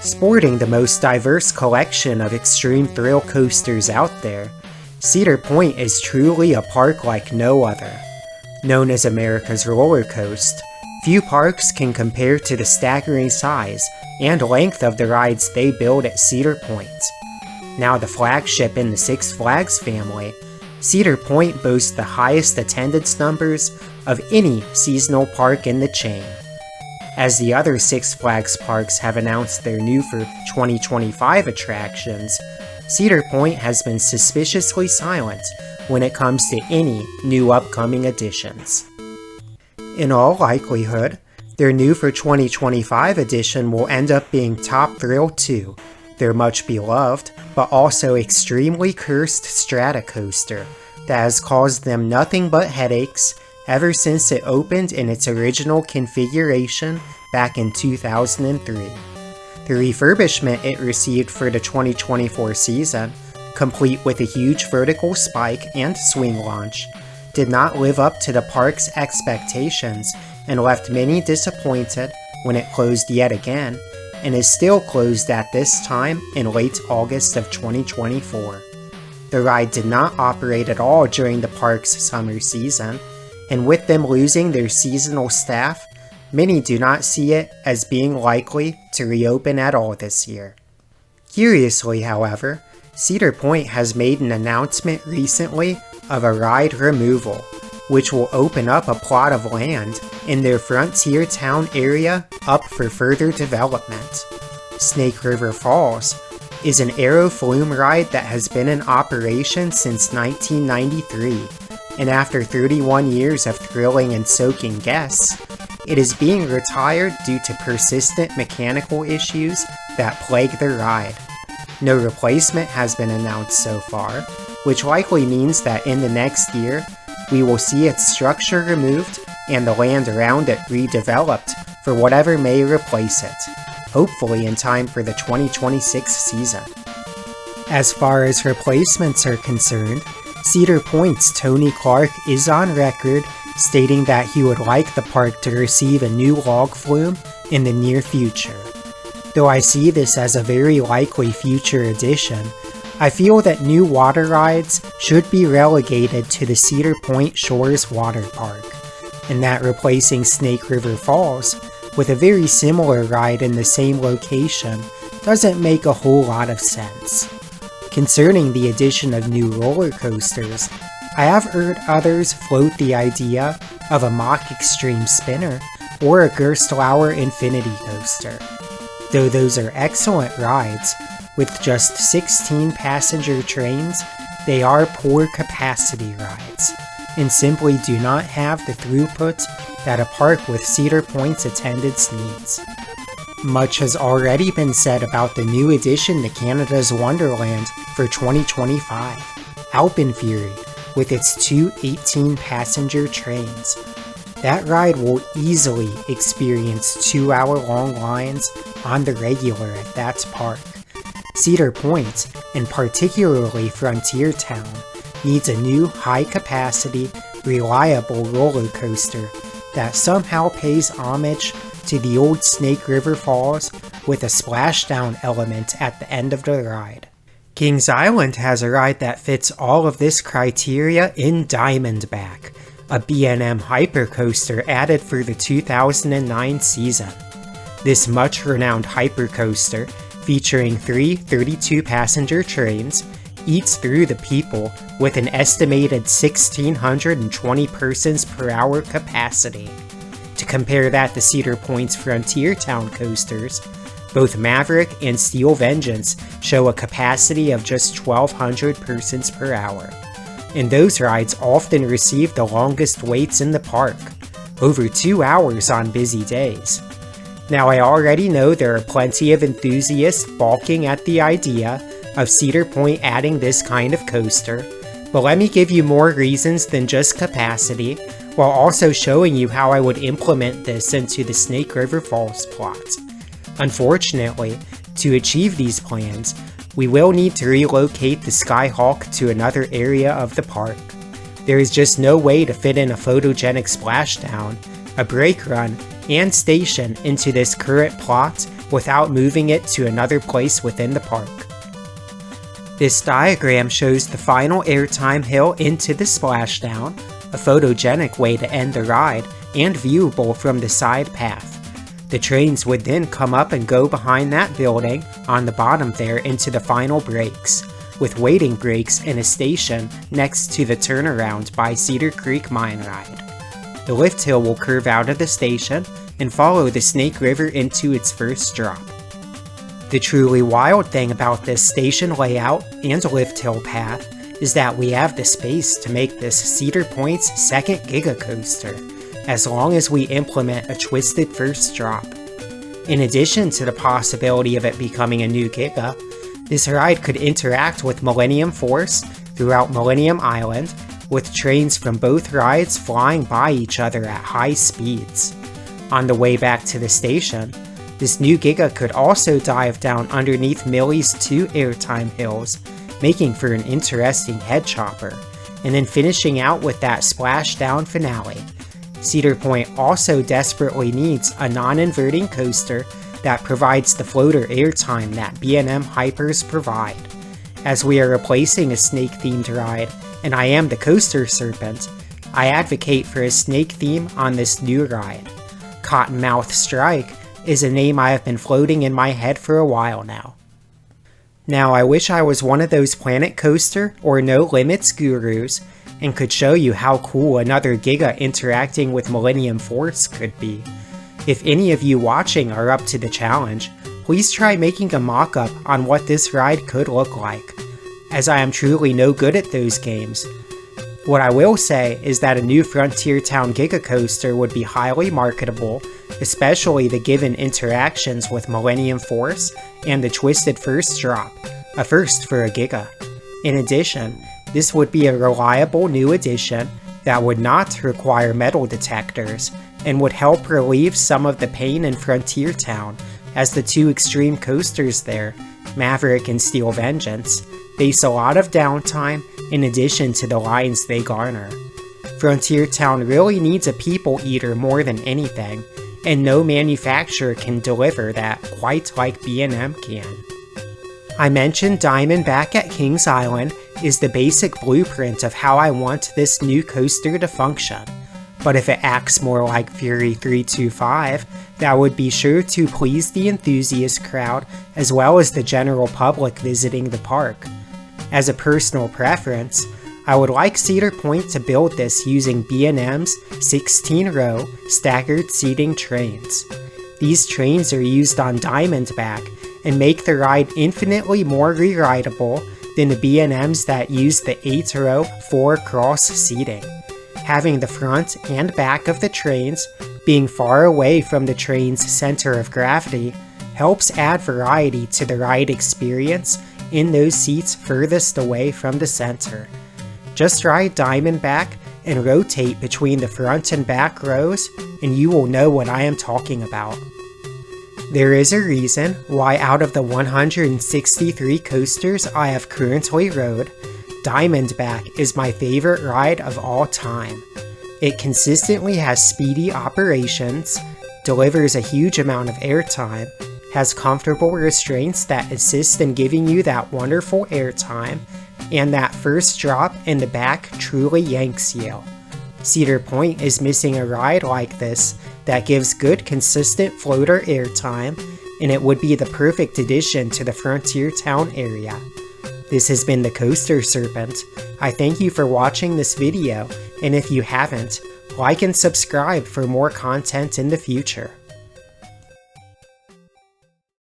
Sporting the most diverse collection of extreme thrill coasters out there, Cedar Point is truly a park like no other. Known as America's roller coaster, few parks can compare to the staggering size and length of the rides they build at Cedar Point. Now the flagship in the Six Flags family, Cedar Point boasts the highest attendance numbers of any seasonal park in the chain. As the other Six Flags parks have announced their new for 2025 attractions, Cedar Point has been suspiciously silent when it comes to any new upcoming additions. In all likelihood, their new for 2025 addition will end up being Top Thrill 2, their much beloved, but also extremely cursed strata coaster that has caused them nothing but headaches ever since it opened in its original configuration back in 2003. The refurbishment it received for the 2024 season, complete with a huge vertical spike and swing launch, did not live up to the park's expectations and left many disappointed when it closed yet again, and is still closed at this time in late August of 2024. The ride did not operate at all during the park's summer season, and with them losing their seasonal staff, many do not see it as being likely to reopen at all this year. Curiously, however, Cedar Point has made an announcement recently of a ride removal, which will open up a plot of land in their Frontier Town area up for further development. Snake River Falls is an aero flume ride that has been in operation since 1993. And after 31 years of thrilling and soaking guests, it is being retired due to persistent mechanical issues that plague the ride. No replacement has been announced so far, which likely means that in the next year, we will see its structure removed and the land around it redeveloped for whatever may replace it, hopefully in time for the 2026 season. As far as replacements are concerned, Cedar Point's Tony Clark is on record stating that he would like the park to receive a new log flume in the near future. Though I see this as a very likely future addition, I feel that new water rides should be relegated to the Cedar Point Shores Water Park, and that replacing Snake River Falls with a very similar ride in the same location doesn't make a whole lot of sense. Concerning the addition of new roller coasters, I have heard others float the idea of a Mach Extreme Spinner or a Gerstlauer Infinity Coaster. Though those are excellent rides, with just 16 passenger trains, they are poor capacity rides, and simply do not have the throughput that a park with Cedar Point's attendance needs. Much has already been said about the new addition to Canada's Wonderland for 2025, Alpenfury, with its two 18-passenger trains. That ride will easily experience 2-hour-long lines on the regular at that park. Cedar Point, and particularly Frontier Town, needs a new high-capacity, reliable roller coaster that somehow pays homage to the old Snake River Falls with a splashdown element at the end of the ride. Kings Island has a ride that fits all of this criteria in Diamondback, a B&M hypercoaster added for the 2009 season. This much-renowned hypercoaster, featuring three 32-passenger trains, eats through the people with an estimated 1,620 persons per hour capacity. To compare that to Cedar Point's Frontier Town coasters, both Maverick and Steel Vengeance show a capacity of just 1,200 persons per hour. And those rides often receive the longest waits in the park, over 2 hours on busy days. Now I already know there are plenty of enthusiasts balking at the idea of Cedar Point adding this kind of coaster, but let me give you more reasons than just capacity, while also showing you how I would implement this into the Snake River Falls plot. Unfortunately, to achieve these plans, we will need to relocate the Skyhawk to another area of the park. There is just no way to fit in a photogenic splashdown, a brake run, and station into this current plot without moving it to another place within the park. This diagram shows the final airtime hill into the splashdown, a photogenic way to end the ride and viewable from the side path. The trains would then come up and go behind that building on the bottom there into the final brakes, with waiting brakes in a station next to the turnaround by Cedar Creek Mine Ride. The lift hill will curve out of the station and follow the Snake River into its first drop. The truly wild thing about this station layout and lift hill path is that we have the space to make this Cedar Point's second Giga Coaster, as long as we implement a twisted first drop. In addition to the possibility of it becoming a new Giga, this ride could interact with Millennium Force throughout Millennium Island, with trains from both rides flying by each other at high speeds. On the way back to the station, this new Giga could also dive down underneath Millie's 2 airtime hills, making for an interesting head chopper, and then finishing out with that splashdown finale. Cedar Point also desperately needs a non-inverting coaster that provides the floater airtime that B&M Hypers provide. As we are replacing a snake-themed ride, and I am the Coaster Serpent, I advocate for a snake theme on this new ride. Cottonmouth Strike is a name I have been floating in my head for a while now. Now I wish I was one of those Planet Coaster or No Limits gurus and could show you how cool another Giga interacting with Millennium Force could be. If any of you watching are up to the challenge, please try making a mock-up on what this ride could look like, as I am truly no good at those games. What I will say is that a new Frontier Town Giga Coaster would be highly marketable, especially the given interactions with Millennium Force and the twisted first drop, a first for a Giga. In addition, this would be a reliable new addition that would not require metal detectors and would help relieve some of the pain in Frontier Town, as the 2 extreme coasters there, Maverick and Steel Vengeance, face a lot of downtime in addition to the lines they garner. Frontier Town really needs a people eater more than anything, and no manufacturer can deliver that quite like B&M can. I mentioned Diamondback at Kings Island is the basic blueprint of how I want this new coaster to function, but if it acts more like Fury 325, that would be sure to please the enthusiast crowd as well as the general public visiting the park. As a personal preference, I would like Cedar Point to build this using B&M's 16-row staggered seating trains. These trains are used on Diamondback and make the ride infinitely more re-rideable than the B&Ms that use the 8-row 4-cross seating. Having the front and back of the trains being far away from the train's center of gravity helps add variety to the ride experience in those seats furthest away from the center. Just ride Diamondback and rotate between the front and back rows and you will know what I am talking about. There is a reason why out of the 163 coasters I have currently rode, Diamondback is my favorite ride of all time. It consistently has speedy operations, delivers a huge amount of airtime, has comfortable restraints that assist in giving you that wonderful airtime, and that first drop in the back truly yanks you. Cedar Point is missing a ride like this that gives good consistent floater airtime, and it would be the perfect addition to the Frontier Town area. This has been the Coaster Serpent. I thank you for watching this video, and if you haven't, like and subscribe for more content in the future.